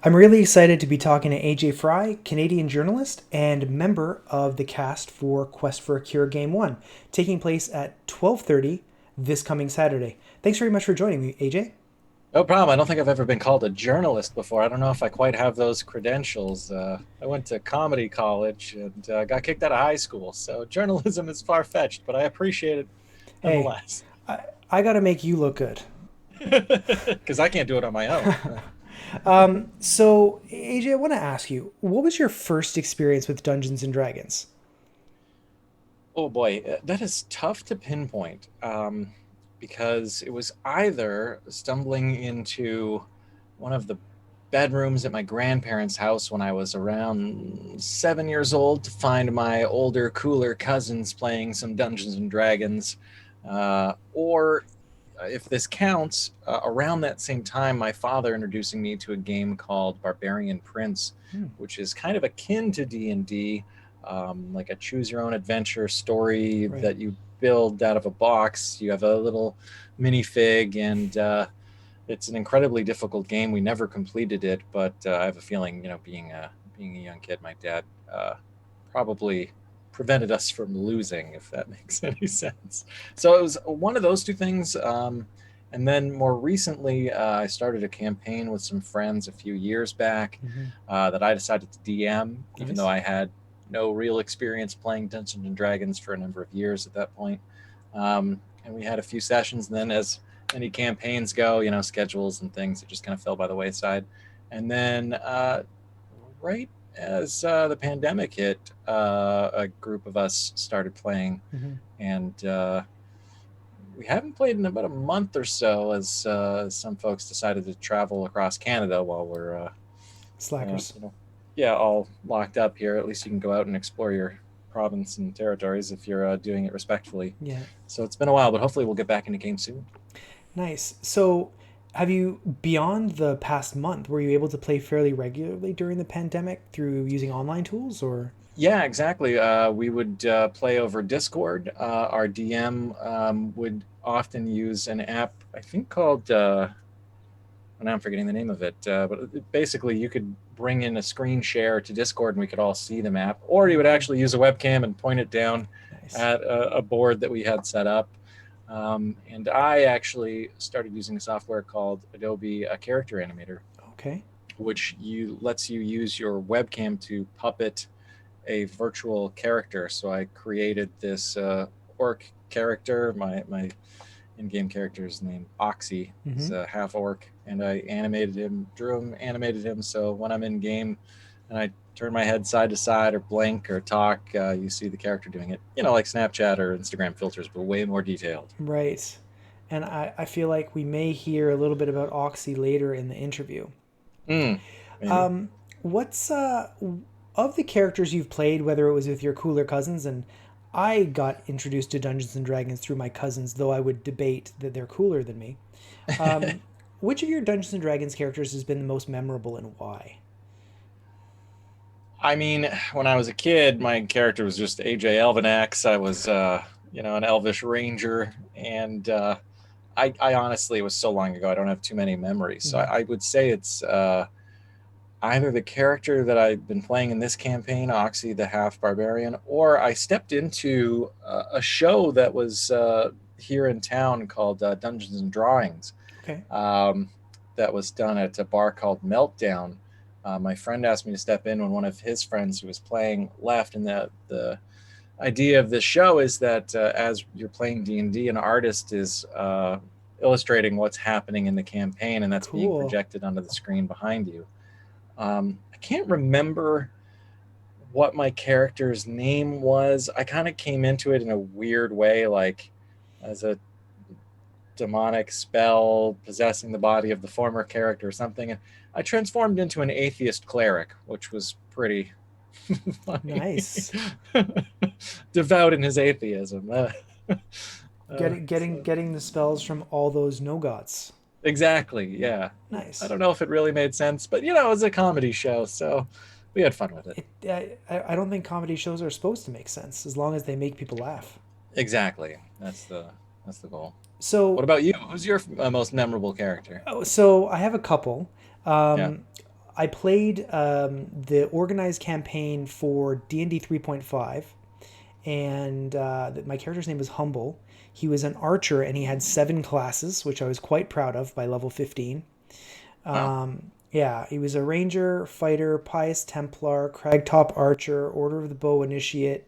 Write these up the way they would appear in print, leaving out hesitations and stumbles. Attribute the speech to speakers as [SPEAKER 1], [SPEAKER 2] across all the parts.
[SPEAKER 1] I'm really excited to be talking to AJ Fry, Canadian journalist and member of the cast for Quest for a Cure Game 1, taking place at 12:30 this coming Saturday. Thanks very much for joining me, AJ.
[SPEAKER 2] No problem. I don't think I've ever been called a journalist before. I don't know if I quite have those credentials. I went to comedy college and got kicked out of high school, so journalism is far fetched, but I appreciate it
[SPEAKER 1] Hey,
[SPEAKER 2] nonetheless.
[SPEAKER 1] I, I got to make you look good.
[SPEAKER 2] Because I can't do it on my own.
[SPEAKER 1] So, AJ, I want to ask you, what was your first experience with Dungeons and Dragons?
[SPEAKER 2] Oh boy, that is tough to pinpoint because it was either stumbling into one of the bedrooms at my grandparents' house when I was around 7 years old to find my older, cooler cousins playing some Dungeons and Dragons. Or if this counts, around that same time, my father introducing me to a game called Barbarian Prince,
[SPEAKER 1] Hmm,
[SPEAKER 2] which is kind of akin to D&D, like a choose your own adventure story
[SPEAKER 1] right.
[SPEAKER 2] that you build out of a box. You have a little minifig, and it's an incredibly difficult game. We never completed it, but I have a feeling, being a young kid, my dad probably prevented us from losing, if that makes any sense. So it was one of those two things. And then more recently, I started a campaign with some friends a few years back
[SPEAKER 1] Hmm.
[SPEAKER 2] that I decided to DM, even though
[SPEAKER 1] Nice.
[SPEAKER 2] I had no real experience playing Dungeons and Dragons for a number of years at that point. And we had a few sessions, and then as any campaigns go, schedules and things, it just kind of fell by the wayside. And then right as the pandemic hit, a group of us started playing,
[SPEAKER 1] Hmm.
[SPEAKER 2] and we haven't played in about a month or so, as some folks decided to travel across Canada while we're, uh,
[SPEAKER 1] Slackers.
[SPEAKER 2] you know, yeah, all locked up here. At least you can go out and explore your province and territories if you're doing it respectfully.
[SPEAKER 1] Yeah.
[SPEAKER 2] So it's been a while, but hopefully we'll get back into game soon.
[SPEAKER 1] Nice. So, have you, beyond the past month, were you able to play fairly regularly during the pandemic through using online tools or?
[SPEAKER 2] Yeah, exactly. We would play over Discord. Our DM would often use an app, I think called, now I'm forgetting the name of it, but basically you could bring in a screen share to Discord and we could all see the map, or you
[SPEAKER 1] Oh,
[SPEAKER 2] would
[SPEAKER 1] cool.
[SPEAKER 2] actually use a webcam and point it down
[SPEAKER 1] Nice.
[SPEAKER 2] at a board that we had set up. And I actually started using a software called Adobe Character Animator,
[SPEAKER 1] Okay.
[SPEAKER 2] which lets you use your webcam to puppet a virtual character. So I created this orc character. My in-game character is named Oxy. He's
[SPEAKER 1] Mm-hmm.
[SPEAKER 2] a half orc, and I animated him, drew him, animated him. So when I'm in game and I turn my head side to side or blink or talk, you see the character doing it. Like Snapchat or Instagram filters, but way more detailed.
[SPEAKER 1] Right. And I feel like we may hear a little bit about Oxy later in the interview.
[SPEAKER 2] Maybe.
[SPEAKER 1] What's of the characters you've played, whether it was with your cooler cousins, and I got introduced to Dungeons and Dragons through my cousins, though I would debate that they're cooler than me. Which of your Dungeons and Dragons characters has been the most memorable and why?
[SPEAKER 2] I mean, when I was a kid, my character was just AJ Elvenax. I was, an elvish ranger, and I honestly, it was so long ago, I don't have too many memories. So
[SPEAKER 1] Mm-hmm.
[SPEAKER 2] I would say it's either the character that I've been playing in this campaign, Oxy the Half Barbarian, or I stepped into a show that was here in town called Dungeons and Drawings,
[SPEAKER 1] Okay.
[SPEAKER 2] um, that was done at a bar called Meltdown. My friend asked me to step in when one of his friends who was playing left, and the idea of this show is that as you're playing D&D, an artist is illustrating what's happening in the campaign, and that's being
[SPEAKER 1] Cool.
[SPEAKER 2] projected onto the screen behind you. I can't remember what my character's name was. I kind of came into it in a weird way, like as a demonic spell possessing the body of the former character or something. And I transformed into an atheist cleric, which was pretty funny.
[SPEAKER 1] Nice.
[SPEAKER 2] Devout in his atheism.
[SPEAKER 1] Getting
[SPEAKER 2] So
[SPEAKER 1] getting the spells from all those no gods.
[SPEAKER 2] exactly, yeah. I
[SPEAKER 1] Nice.
[SPEAKER 2] don't know if it really made sense, but it was a comedy show, so we had fun with it.
[SPEAKER 1] I don't think comedy shows are supposed to make sense as long as they make people laugh.
[SPEAKER 2] Exactly. That's the goal. What
[SPEAKER 1] So
[SPEAKER 2] about you? Who's your most memorable character?
[SPEAKER 1] so I have a couple.
[SPEAKER 2] Yeah.
[SPEAKER 1] Um, I played the organized campaign for D&D 3.5, and my character's name was Humble. He was an archer, and he had 7 classes, which I was quite proud of by level 15.
[SPEAKER 2] Wow.
[SPEAKER 1] Yeah, he was a ranger, fighter, pious Templar, cragtop archer, Order of the Bow initiate,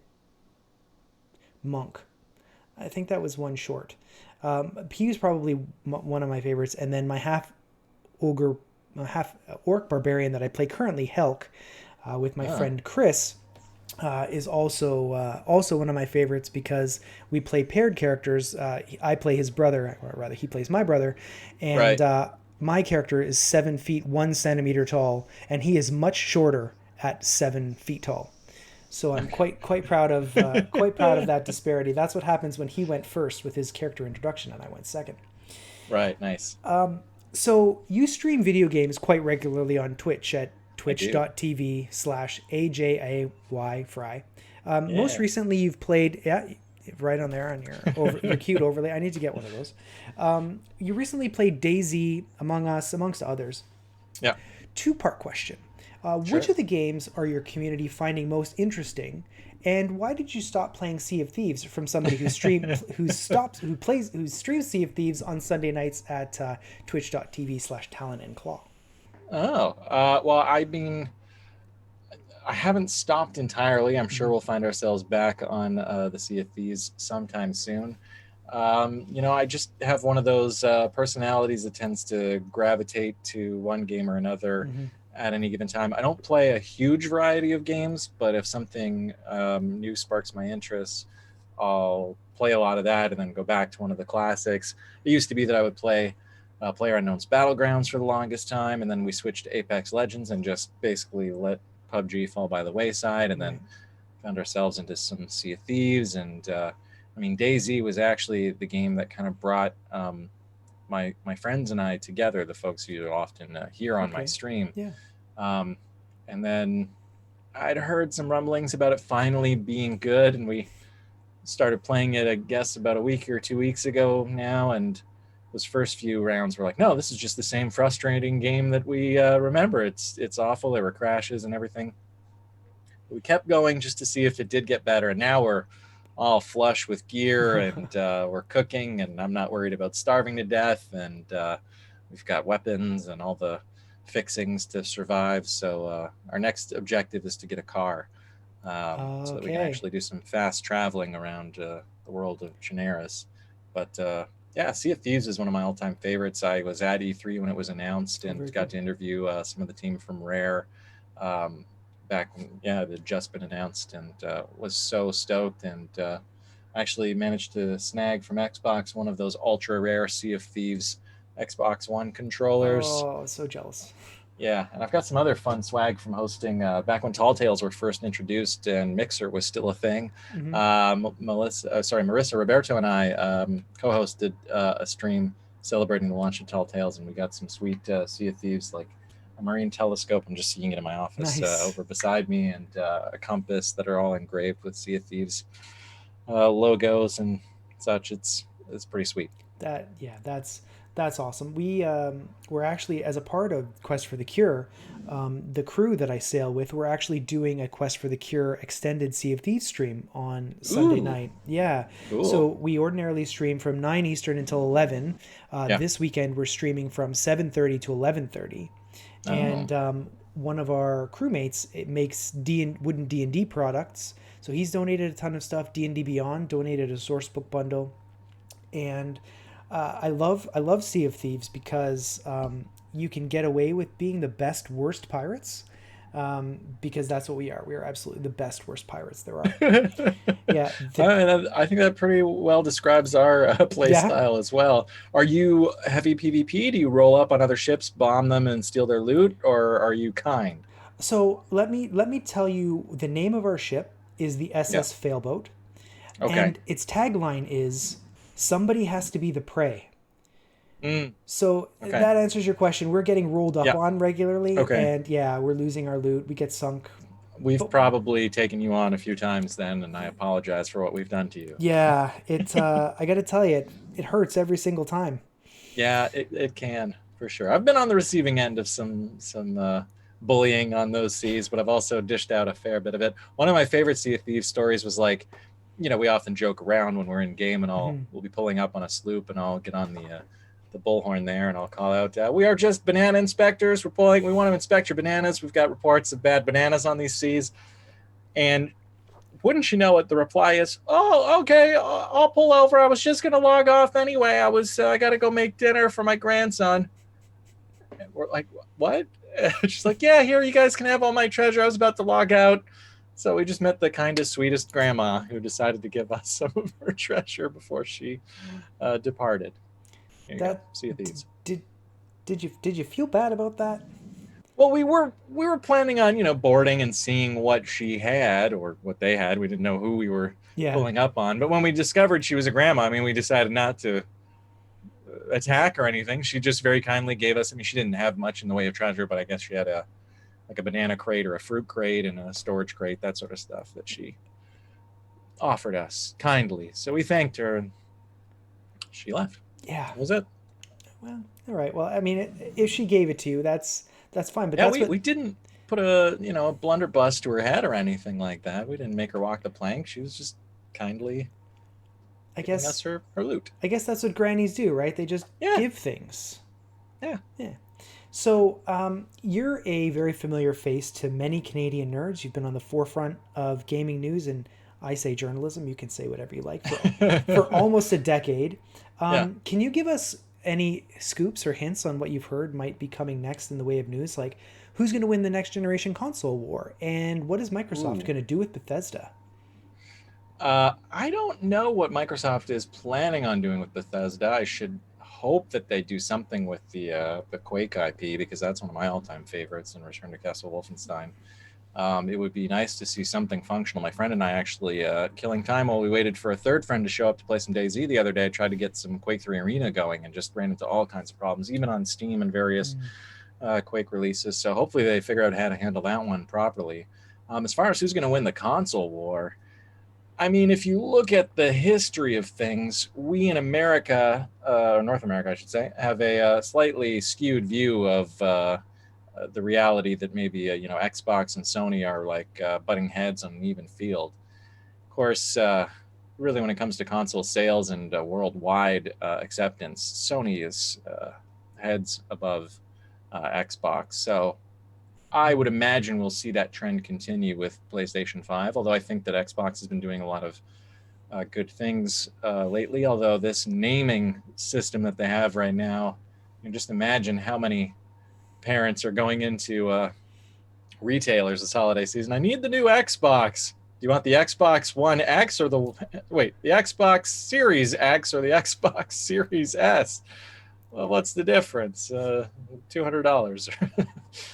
[SPEAKER 1] monk. I think that was one short. He was probably one of my favorites, and then my half ogre, half orc barbarian that I play currently, Helk, with my
[SPEAKER 2] Ah,
[SPEAKER 1] friend Chris, is also one of my favorites because we play paired characters. I play his brother, or rather, he plays my brother, and
[SPEAKER 2] right.
[SPEAKER 1] my character is 7 feet 1 centimeter tall, and he is much shorter at 7 feet tall. So I'm quite proud of that disparity. That's what happens when he went first with his character introduction, and I went second.
[SPEAKER 2] Right. Nice.
[SPEAKER 1] So you stream video games quite regularly on Twitch at
[SPEAKER 2] I do.
[SPEAKER 1] twitch.tv/AJAY Fry. Most
[SPEAKER 2] Yeah.
[SPEAKER 1] recently, you've played, yeah, right on there on your cute overlay. I need to get one of those. You recently played Daisy, Among Us, amongst others.
[SPEAKER 2] Yeah.
[SPEAKER 1] Two-part question: which
[SPEAKER 2] Sure.
[SPEAKER 1] of the games are your community finding most interesting, and why did you stop playing Sea of Thieves from somebody who streams Sea of Thieves on Sunday nights at twitch.tv/Talon and Claw?
[SPEAKER 2] Oh, well, I mean, I haven't stopped entirely. I'm sure
[SPEAKER 1] Mm-hmm.
[SPEAKER 2] we'll find ourselves back on the Sea of Thieves sometime soon. I just have one of those personalities that tends to gravitate to one game or another
[SPEAKER 1] Mm-hmm.
[SPEAKER 2] at any given time. I don't play a huge variety of games, but if something new sparks my interest, I'll play a lot of that and then go back to one of the classics. It used to be that I would play PlayerUnknown's Battlegrounds for the longest time, and then we switched to Apex Legends and just basically let PUBG fall by the wayside, and then
[SPEAKER 1] Right.
[SPEAKER 2] found ourselves into some Sea of Thieves. And I mean, DayZ was actually the game that kind of brought my friends and I together, the folks you often hear on my
[SPEAKER 1] Okay.
[SPEAKER 2] stream.
[SPEAKER 1] Yeah.
[SPEAKER 2] Um, and then I'd heard some rumblings about it finally being good, and we started playing it, I guess, about a week or 2 weeks ago now. And those first few rounds were like, no, this is just the same frustrating game that we remember. It's awful. There were crashes and everything. We kept going just to see if it did get better, and now we're all flush with gear, and we're cooking, and I'm not worried about starving to death, and we've got weapons and all the fixings to survive. So our next objective is to get a car, so that we can
[SPEAKER 1] Okay.
[SPEAKER 2] actually do some fast traveling around the world of Chernarus. But yeah, Sea of Thieves is one of my all-time favorites. I was at E3 when it was announced
[SPEAKER 1] Oh,
[SPEAKER 2] and
[SPEAKER 1] very
[SPEAKER 2] got
[SPEAKER 1] cool.
[SPEAKER 2] to interview some of the team from Rare um, back when, yeah, it had just been announced, and was so stoked. And actually managed to snag from Xbox one of those ultra rare Sea of Thieves Xbox One controllers.
[SPEAKER 1] Oh, so jealous.
[SPEAKER 2] Yeah, and I've got some other fun swag from hosting back when Tall Tales were first introduced and Mixer was still a thing.
[SPEAKER 1] Mm-hmm.
[SPEAKER 2] Marissa Roberto and I co-hosted a stream celebrating the launch of Tall Tales, and we got some sweet Sea of Thieves, like a marine telescope. I'm just seeing it in my office
[SPEAKER 1] Nice.
[SPEAKER 2] over beside me, and a compass that are all engraved with Sea of Thieves logos and such. It's pretty sweet.
[SPEAKER 1] That yeah, that's awesome. We're actually, as a part of Quest for the Cure, the crew that I sail with, we're actually doing a Quest for the Cure extended Sea of Thieves stream on Sunday
[SPEAKER 2] Ooh,
[SPEAKER 1] night. Yeah, so
[SPEAKER 2] cool.
[SPEAKER 1] we ordinarily stream from 9 Eastern until 11.
[SPEAKER 2] Yeah.
[SPEAKER 1] This weekend we're streaming from 7:30 to 11:30,
[SPEAKER 2] Oh,
[SPEAKER 1] and one of our crewmates, it makes wooden D&D products. So he's donated a ton of stuff. D&D Beyond donated a source book bundle, and I love Sea of Thieves because you can get away with being the best worst pirates, because that's what we are. We are absolutely the best worst pirates there are. Yeah,
[SPEAKER 2] I think that pretty well describes our play
[SPEAKER 1] yeah.
[SPEAKER 2] style as well. Are you heavy PvP? Do you roll up on other ships, bomb them, and steal their loot, or are you kind?
[SPEAKER 1] So let me tell you, the name of our ship is the
[SPEAKER 2] Yeah.
[SPEAKER 1] SS Failboat,
[SPEAKER 2] Okay.
[SPEAKER 1] and its tagline is "Somebody has to be the prey."
[SPEAKER 2] Mm,
[SPEAKER 1] So
[SPEAKER 2] okay.
[SPEAKER 1] that answers your question. We're getting rolled up
[SPEAKER 2] Yeah.
[SPEAKER 1] on regularly,
[SPEAKER 2] Okay.
[SPEAKER 1] and yeah, we're losing our loot. We get sunk.
[SPEAKER 2] We've
[SPEAKER 1] But
[SPEAKER 2] probably taken you on a few times then, and I apologize for what we've done to you.
[SPEAKER 1] yeah, I got to tell you, it hurts every single time.
[SPEAKER 2] Yeah, it can for sure. I've been on the receiving end of some bullying on those seas, but I've also dished out a fair bit of it. One of my favorite Sea of Thieves stories was like, we often joke around when we're in game, and
[SPEAKER 1] Mhm.
[SPEAKER 2] we'll be pulling up on a sloop, and I'll get on the bullhorn there, and I'll call out, "We are just banana inspectors. We want to inspect your bananas. We've got reports of bad bananas on these seas." And wouldn't you know it, the reply is, "Oh, okay, I'll pull over. I was just gonna log off anyway. I got to go make dinner for my grandson." And we're like, "What?" She's like, "Yeah, here, you guys can have all my treasure. I was about to log out." So we just met the kindest, sweetest grandma who decided to give us some of her treasure before she departed. There you go.
[SPEAKER 1] That
[SPEAKER 2] See you, thieves.
[SPEAKER 1] did did you feel bad about that?
[SPEAKER 2] Well, we were planning on boarding and seeing what she had or what they had. We didn't know who we were
[SPEAKER 1] Yeah.
[SPEAKER 2] pulling up on, but when we discovered she was a grandma, I mean, we decided not to attack or anything. She just very kindly gave us. I mean, she didn't have much in the way of treasure, but I guess she had a like a banana crate or a fruit crate and a storage crate, that sort of stuff that she offered us kindly. So we thanked her and she left.
[SPEAKER 1] Yeah.
[SPEAKER 2] That was it.
[SPEAKER 1] Well, all right. Well, I mean, if she gave it to you, that's fine. But
[SPEAKER 2] Yeah,
[SPEAKER 1] that's
[SPEAKER 2] we
[SPEAKER 1] what
[SPEAKER 2] didn't put a blunderbuss to her head or anything like that. We didn't make her walk the plank. She was just kindly
[SPEAKER 1] I
[SPEAKER 2] giving
[SPEAKER 1] guess.
[SPEAKER 2] us her loot.
[SPEAKER 1] I guess that's what grannies do, right? They just
[SPEAKER 2] Yeah,
[SPEAKER 1] give things.
[SPEAKER 2] yeah.
[SPEAKER 1] Yeah. So you're a very familiar face to many Canadian nerds. You've been on the forefront of gaming news and I say journalism. You can say whatever you like for almost a decade.
[SPEAKER 2] Yeah.
[SPEAKER 1] Can you give us any scoops or hints on what you've heard might be coming next in the way of news? Like who's going to win the next generation console war, and what is Microsoft
[SPEAKER 2] Ooh.
[SPEAKER 1] going to do with Bethesda?
[SPEAKER 2] I don't know what Microsoft is planning on doing with Bethesda. I should hope that they do something with the Quake IP because that's one of my all-time favorites in Return to Castle Wolfenstein. It would be nice to see something functional. My friend and I actually, killing time while we waited for a third friend to show up to play some DayZ the other day, tried to get some Quake 3 Arena going and just ran into all kinds of problems, even on Steam and various
[SPEAKER 1] Mm.
[SPEAKER 2] Quake releases. So hopefully they figure out how to handle that one properly. As far as who's going to win the console war, I mean, if you look at the history of things, we in America, or North America, I should say, have a slightly skewed view of the reality that maybe Xbox and Sony are like butting heads on an even field. Of course, really, when it comes to console sales and worldwide acceptance, Sony is heads above Xbox. So I would imagine we'll see that trend continue with PlayStation 5, although I think that Xbox has been doing a lot of good things lately. Although this naming system that they have right now, you can just imagine how many parents are going into retailers this holiday season. I need the new Xbox. Do you want the Xbox One X or the Xbox Series X or the Xbox Series S? Well, what's the difference? $200.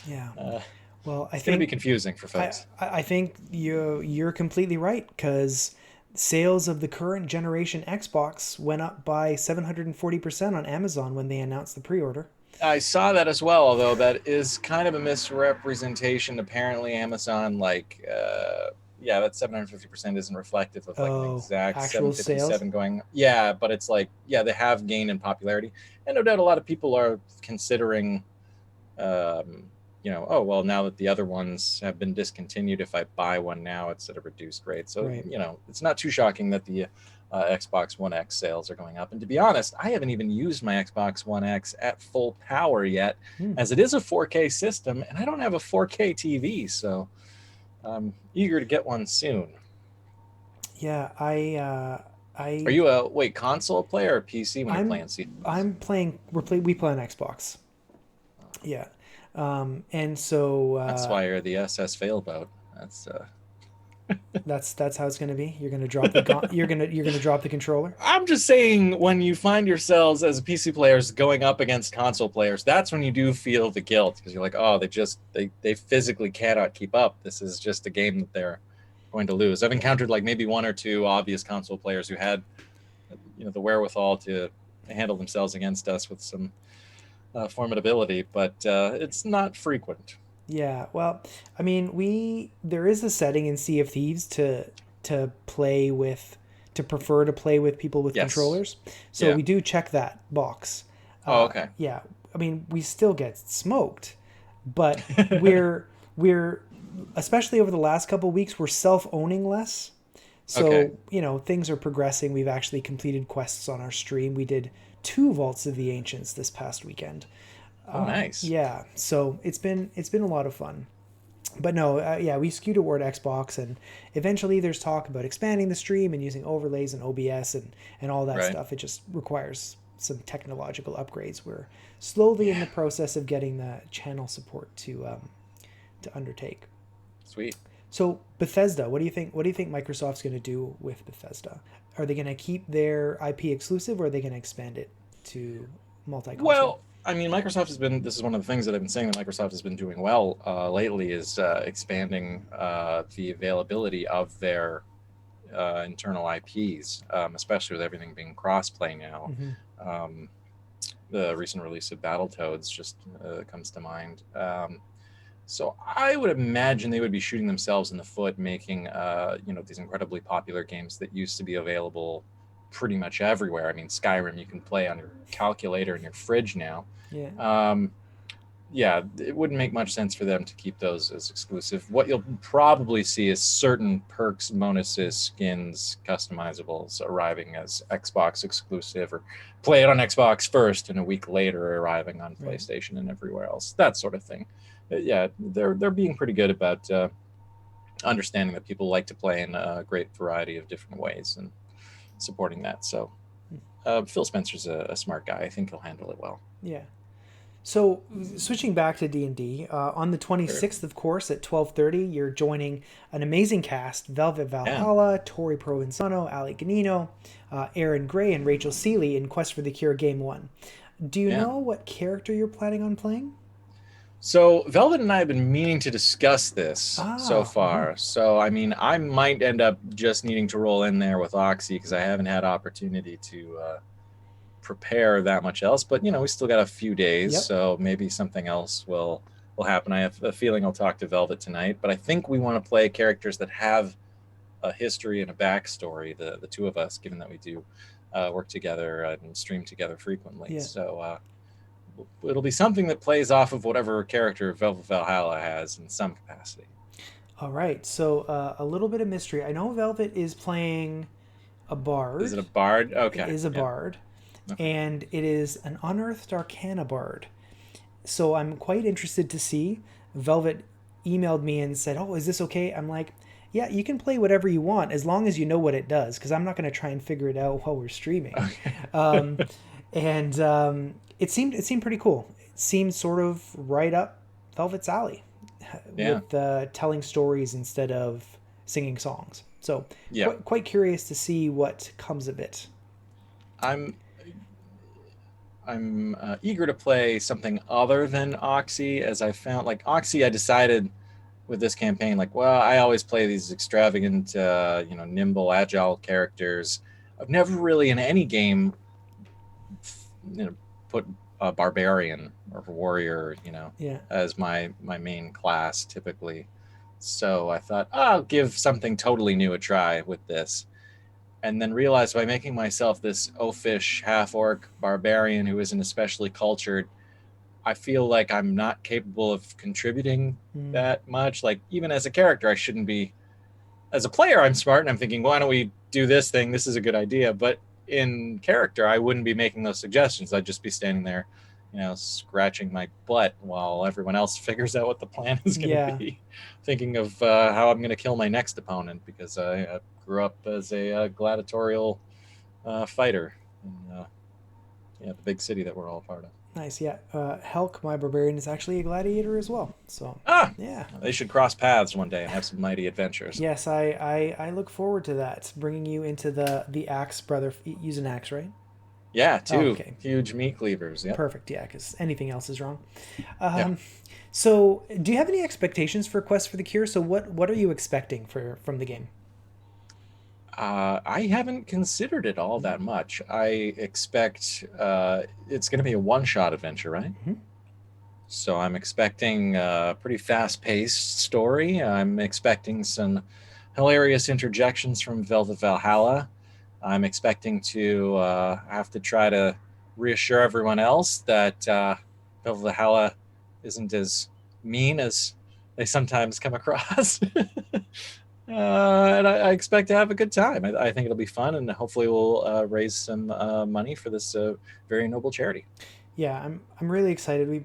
[SPEAKER 1] Yeah.
[SPEAKER 2] uh,
[SPEAKER 1] Well, I
[SPEAKER 2] it's going to be
[SPEAKER 1] think
[SPEAKER 2] confusing for
[SPEAKER 1] I
[SPEAKER 2] folks.
[SPEAKER 1] I think you're completely right because sales of the current generation Xbox went up by 740% on Amazon when they announced the pre-order.
[SPEAKER 2] I saw that as well, although that is kind of a misrepresentation. Apparently, Amazon, yeah, that 750% isn't reflective of like an
[SPEAKER 1] Oh,
[SPEAKER 2] exact
[SPEAKER 1] actual sales?
[SPEAKER 2] 757 going. Yeah, but it's like, yeah, they have gained in popularity. And no doubt a lot of people are considering, um, oh, well, now that the other ones have been discontinued, if I buy one now, it's at a reduced rate. So,
[SPEAKER 1] Right.
[SPEAKER 2] it's not too shocking that the Xbox One X sales are going up. And to be honest, I haven't even used my Xbox One X at full power yet,
[SPEAKER 1] Hmm.
[SPEAKER 2] as it is a 4K system, and I don't have a 4K TV. So I'm eager to get one soon.
[SPEAKER 1] Yeah,
[SPEAKER 2] Are
[SPEAKER 1] I
[SPEAKER 2] you a, wait, console player or PC when you're
[SPEAKER 1] I'm
[SPEAKER 2] playing Seasons?
[SPEAKER 1] I'm playing we play on Xbox. Yeah. And so
[SPEAKER 2] That's why you're the SS failboat. That's
[SPEAKER 1] that's how it's going to be. You're going to drop the you're going to drop the controller.
[SPEAKER 2] I'm just saying, when you find yourselves as PC players going up against console players, that's when you do feel the guilt because you're like, oh, they physically cannot keep up. This is just a game that they're going to lose. I've
[SPEAKER 1] Yeah.
[SPEAKER 2] encountered like maybe one or two obvious console players who had the wherewithal to handle themselves against us with some formidability, but it's not frequent.
[SPEAKER 1] Yeah, well, I mean, we there is a setting in Sea of Thieves to play with to prefer to play with people with
[SPEAKER 2] Yes.
[SPEAKER 1] controllers. So
[SPEAKER 2] Yeah.
[SPEAKER 1] we do check that box.
[SPEAKER 2] Oh, okay.
[SPEAKER 1] Yeah, I mean, we still get smoked. but we're especially over the last couple of weeks we're self-owning less.
[SPEAKER 2] Okay.
[SPEAKER 1] So, things are progressing. We've actually completed quests on our stream. We did two Vaults of the Ancients this past weekend.
[SPEAKER 2] Oh, nice.
[SPEAKER 1] Yeah, so it's been a lot of fun. But no, yeah, we skew toward Xbox, and eventually there's talk about expanding the stream and using overlays and OBS and all that
[SPEAKER 2] Right.
[SPEAKER 1] stuff. It just requires some technological upgrades. We're slowly in
[SPEAKER 2] Yeah.
[SPEAKER 1] the process of getting the channel support to undertake.
[SPEAKER 2] Sweet.
[SPEAKER 1] So Bethesda, what do you think? What do you think Microsoft's going to do with Bethesda? Are they going to keep their IP exclusive, or are they going to expand it to multi-console?
[SPEAKER 2] Well, I mean, Microsoft has been. This is one of the things that I've been saying that Microsoft has been doing well lately is expanding the availability of their internal IPs, especially with everything being cross-play now.
[SPEAKER 1] Mm-hmm.
[SPEAKER 2] Um, the recent release of Battletoads just comes to mind. So I would imagine they would be shooting themselves in the foot, making these incredibly popular games that used to be available pretty much everywhere. I mean, Skyrim you can play on your calculator in your fridge now.
[SPEAKER 1] Yeah,
[SPEAKER 2] Um, yeah, it wouldn't make much sense for them to keep those as exclusive. What you'll probably see is certain perks, bonuses, skins, customizables arriving as Xbox exclusive, or play it on Xbox first and a week later arriving on
[SPEAKER 1] right.
[SPEAKER 2] PlayStation and everywhere else. That sort of thing. Yeah, they're being pretty good about understanding that people like to play in a great variety of different ways and supporting that. So Phil Spencer's a smart guy. I think he'll handle it well.
[SPEAKER 1] Yeah. So switching back to D&D, on the
[SPEAKER 2] Sure.
[SPEAKER 1] 26th, of course, at 12:30, you're joining an amazing cast: Velvet
[SPEAKER 2] Yeah.
[SPEAKER 1] Valhalla, Tori Provenzano, Ali Ganino, Aaron Gray, and Rachel Seeley in Quest for the Cure Game 1. Do you
[SPEAKER 2] Yeah.
[SPEAKER 1] know what character you're planning on playing?
[SPEAKER 2] So Velvet and I have been meaning to discuss this so
[SPEAKER 1] Ah, mhm.
[SPEAKER 2] far. So I mean, I might end up just needing to roll in there with Oxy because I haven't had opportunity to prepare that much else. But we still got a few days,
[SPEAKER 1] Yep.
[SPEAKER 2] so maybe something else will happen. I have a feeling I'll talk to Velvet tonight, but I think we want to play characters that have a history and a backstory. The two of us, given that we do work together and stream together frequently,
[SPEAKER 1] Yeah.
[SPEAKER 2] so. It'll be something that plays off of whatever character Velvet Valhalla has in some capacity.
[SPEAKER 1] All right. So a little bit of mystery. I know Velvet is playing a
[SPEAKER 2] Is
[SPEAKER 1] bard.
[SPEAKER 2] it a bard?
[SPEAKER 1] It
[SPEAKER 2] Okay,
[SPEAKER 1] is a
[SPEAKER 2] yeah,
[SPEAKER 1] bard,
[SPEAKER 2] okay.
[SPEAKER 1] and it is an unearthed arcana bard. So I'm quite interested to see. Velvet emailed me and said, "Oh, is this okay?" I'm like, "Yeah, you can play whatever you want as long as you know what it does, because I'm not going to try and figure it out while we're streaming." Um,
[SPEAKER 2] Okay.
[SPEAKER 1] and it seemed pretty cool. It seemed sort of right up Velvet's alley
[SPEAKER 2] Yeah,
[SPEAKER 1] with telling stories instead of singing songs. So
[SPEAKER 2] yeah.
[SPEAKER 1] quite curious to see what comes of it.
[SPEAKER 2] I'm I'm eager to play something other than Oxy, as I found like Oxy. I decided with this campaign, like, well, I always play these extravagant, nimble, agile characters. I've never really in any game put a barbarian or warrior,
[SPEAKER 1] Yeah,
[SPEAKER 2] as my main class typically. So I thought, oh, I'll give something totally new a try with this, and then realized by making myself this oafish half orc barbarian who isn't especially cultured, I feel like I'm not capable of contributing
[SPEAKER 1] mm,
[SPEAKER 2] that much. Like even as a character, I shouldn't be. As a player, I'm smart and I'm thinking, why don't we do this thing? This is a good idea. But in character, I wouldn't be making those suggestions. I'd just be standing there, scratching my butt while everyone else figures out what the plan is going to
[SPEAKER 1] yeah.
[SPEAKER 2] be, thinking of how I'm going to kill my next opponent because I grew up as a gladiatorial fighter in the big city that we're all a part of.
[SPEAKER 1] Nice, yeah. Helk, my barbarian, is actually a gladiator as well. So,
[SPEAKER 2] Ah,
[SPEAKER 1] yeah.
[SPEAKER 2] they should cross paths one day and have some mighty adventures.
[SPEAKER 1] Yes, I look forward to that. Bringing you into the axe, brother. Use an axe, right?
[SPEAKER 2] Yeah,
[SPEAKER 1] Oh,
[SPEAKER 2] two
[SPEAKER 1] okay.
[SPEAKER 2] huge meat cleavers. Yep.
[SPEAKER 1] Perfect, yeah, because anything else is wrong.
[SPEAKER 2] Yeah.
[SPEAKER 1] Um, so, do you have any expectations for Quest for the Cure? So, what are you expecting from the game?
[SPEAKER 2] I haven't considered it all that much. I expect it's going to be a one-shot adventure, right?
[SPEAKER 1] Mm-hmm.
[SPEAKER 2] So I'm expecting a pretty fast-paced story. I'm expecting some hilarious interjections from Velvet Valhalla. I'm expecting to have to try to reassure everyone else that Velvet Valhalla isn't as mean as they sometimes come across. And I expect to have a good time. I think it'll be fun, and hopefully we'll raise some money for this very noble charity.
[SPEAKER 1] Yeah, I'm really excited.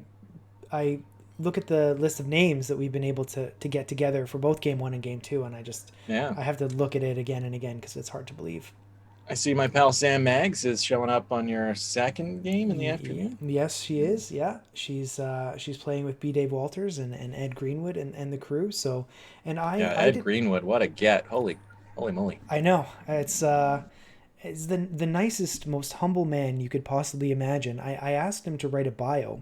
[SPEAKER 1] I look at the list of names that we've been able to get together for both game one and game two, and
[SPEAKER 2] Yeah.
[SPEAKER 1] I have to look at it again and again because it's hard to believe.
[SPEAKER 2] I see my pal Sam Maggs is showing up on your second game in the afternoon.
[SPEAKER 1] Yes, she is. Yeah, she's playing with B. Dave Walters and Ed Greenwood and the crew. So, and
[SPEAKER 2] Yeah,
[SPEAKER 1] I
[SPEAKER 2] Ed
[SPEAKER 1] did.
[SPEAKER 2] Greenwood, what a get. Holy moly.
[SPEAKER 1] I know it's the nicest, most humble man you could possibly imagine. I asked him to write a bio,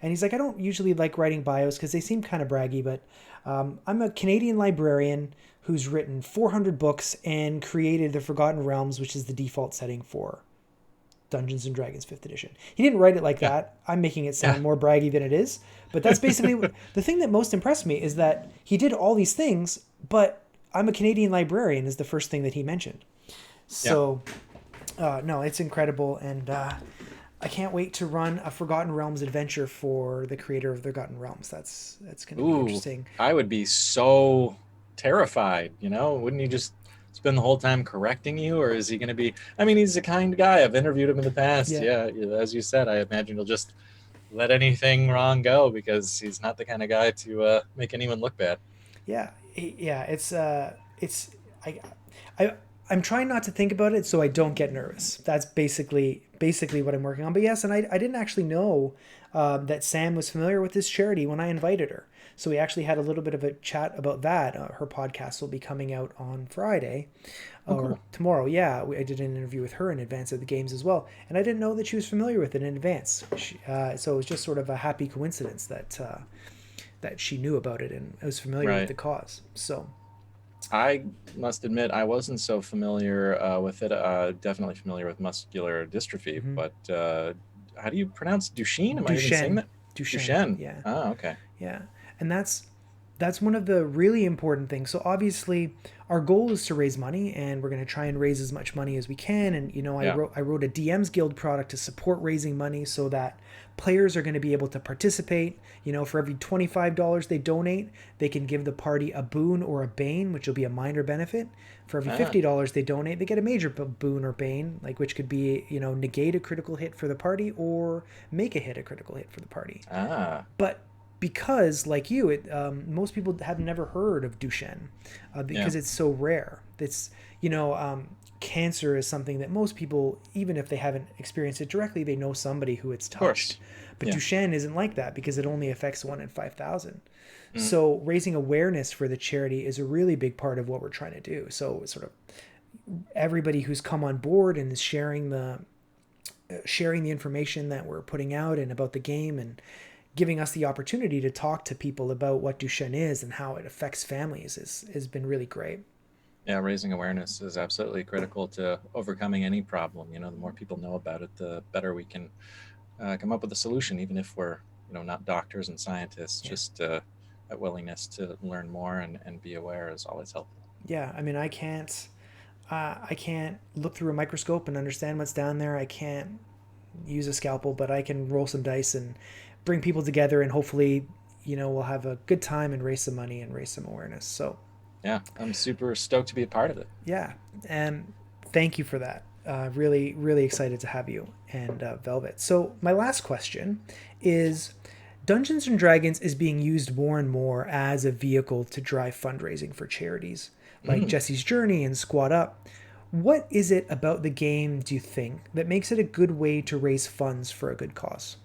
[SPEAKER 1] and he's like, I don't usually like writing bios because they seem kind of braggy, but I'm a Canadian librarian who's written 400 books and created the Forgotten Realms, which is the default setting for Dungeons and Dragons 5th edition. He didn't write it like
[SPEAKER 2] Yeah.
[SPEAKER 1] that. I'm making it
[SPEAKER 2] Yeah.
[SPEAKER 1] sound more braggy than it is, but that's basically the thing that most impressed me is that he did all these things, but I'm a Canadian librarian is the first thing that he mentioned.
[SPEAKER 2] Yeah.
[SPEAKER 1] So no, it's incredible, and I can't wait to run a Forgotten Realms adventure for the creator of the Forgotten Realms. That's going to be
[SPEAKER 2] Ooh,
[SPEAKER 1] interesting.
[SPEAKER 2] I would be so terrified, you know? Wouldn't he just spend the whole time correcting you? Or is he going to be, I mean, he's a kind guy. I've interviewed him in the past.
[SPEAKER 1] Yeah,
[SPEAKER 2] Yeah. As you said, I imagine he'll just let anything wrong go because he's not the kind of guy to make anyone look bad.
[SPEAKER 1] yeah, yeah. It's I, I I'm trying not to think about it so I don't get nervous. That's basically what I'm working on. But yes, and I didn't actually know that Sam was familiar with this charity when I invited her. So we actually had a little bit of a chat about that. Her podcast will be coming out on Friday
[SPEAKER 2] Oh,
[SPEAKER 1] or
[SPEAKER 2] cool.
[SPEAKER 1] tomorrow. Yeah, I did an interview with her in advance of the games as well, and I didn't know that she was familiar with it in advance. So it was just sort of a happy coincidence that she knew about it and was familiar with
[SPEAKER 2] Right.
[SPEAKER 1] the cause. So
[SPEAKER 2] I must admit, I wasn't so familiar with it. Definitely familiar with muscular dystrophy,
[SPEAKER 1] mm-hmm.
[SPEAKER 2] but how do you pronounce Duchenne? Am I even saying
[SPEAKER 1] Duchenne,
[SPEAKER 2] that?
[SPEAKER 1] Duchenne,
[SPEAKER 2] Duchenne.
[SPEAKER 1] yeah,
[SPEAKER 2] Ah, okay.
[SPEAKER 1] yeah, and that's one of the really important things. So obviously, our goal is to raise money, and we're going to try and raise as much money as we can. And
[SPEAKER 2] Yeah.
[SPEAKER 1] I wrote a DM's Guild product to support raising money so that players are going to be able to participate. For every $25 they donate, they can give the party a boon or a bane, which will be a minor benefit. For every
[SPEAKER 2] Ah.
[SPEAKER 1] $50 they donate, they get a major boon or bane, like which could be negate a critical hit for the party or make a critical hit for the party.
[SPEAKER 2] Ah.
[SPEAKER 1] But because, like you, most people have never heard of Duchenne
[SPEAKER 2] Yeah.
[SPEAKER 1] because it's so rare. You know, um, Cancer is something that most people, even if they haven't experienced it directly, they know somebody who it's
[SPEAKER 2] Of
[SPEAKER 1] touched.
[SPEAKER 2] course.
[SPEAKER 1] But
[SPEAKER 2] Yeah.
[SPEAKER 1] Duchenne isn't like that because it only affects 1 in 5,000.
[SPEAKER 2] Mm.
[SPEAKER 1] So raising awareness for the charity is a really big part of what we're trying to do. So sort of everybody who's come on board and is sharing the information that we're putting out and about the game and giving us the opportunity to talk to people about what Duchenne is and how it affects families has been really great.
[SPEAKER 2] Yeah. Raising awareness is absolutely critical to overcoming any problem. You know, the more people know about it, the better we can come up with a solution, even if we're, not doctors and scientists.
[SPEAKER 1] Yeah.
[SPEAKER 2] Just that willingness to learn more and be aware is always helpful.
[SPEAKER 1] Yeah. I mean, I can't look through a microscope and understand what's down there. I can't use a scalpel, but I can roll some dice and bring people together and hopefully, we'll have a good time and raise some money and raise some awareness. So
[SPEAKER 2] Yeah, I'm super stoked to be a part of it.
[SPEAKER 1] yeah, and thank you for that. Really, really excited to have you and Velvet. So my last question is: Dungeons and Dragons is being used more and more as a vehicle to drive fundraising for charities like
[SPEAKER 2] Mm.
[SPEAKER 1] Jesse's Journey and Squad Up. What is it about the game, do you think, that makes it a good way to raise funds for a good cause?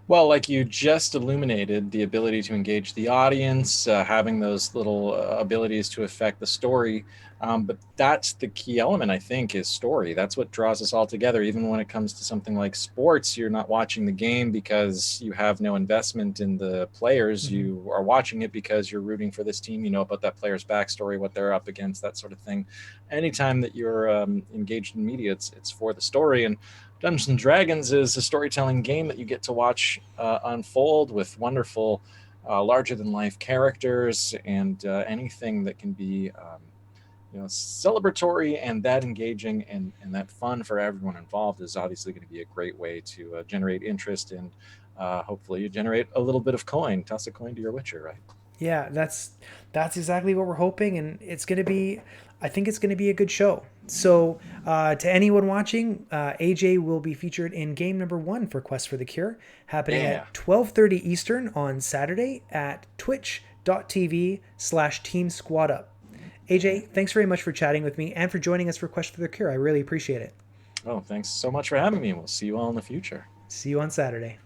[SPEAKER 2] Well, like you just illuminated, the ability to engage the audience, having those little abilities to affect the story. But that's the key element, I think, is story. That's what draws us all together. Even when it comes to something like sports, you're not watching the game because you have no investment in the players.
[SPEAKER 1] Mm-hmm.
[SPEAKER 2] You are watching it because you're rooting for this team. You know about that player's backstory, what they're up against, that sort of thing. Anytime that you're engaged in media, it's for the story. And Dungeons and Dragons is a storytelling game that you get to watch unfold with wonderful, larger than life characters and anything that can be, celebratory and that engaging and that fun for everyone involved is obviously going to be a great way to generate interest and Hopefully, you generate a little bit of coin. Toss a coin to your Witcher, right?
[SPEAKER 1] Yeah, that's exactly what we're hoping, and it's gonna be. I think it's gonna be a good show. So, to anyone watching, AJ will be featured in game number one for Quest for the Cure, happening
[SPEAKER 2] Yeah.
[SPEAKER 1] at 12:30 Eastern on Saturday at twitch.tv/Team Squad Up.
[SPEAKER 2] Yeah.
[SPEAKER 1] AJ, thanks very much for chatting with me and for joining us for Quest for the Cure. I really appreciate it.
[SPEAKER 2] Oh, thanks so much for having me. We'll see you all in the future.
[SPEAKER 1] See you on Saturday.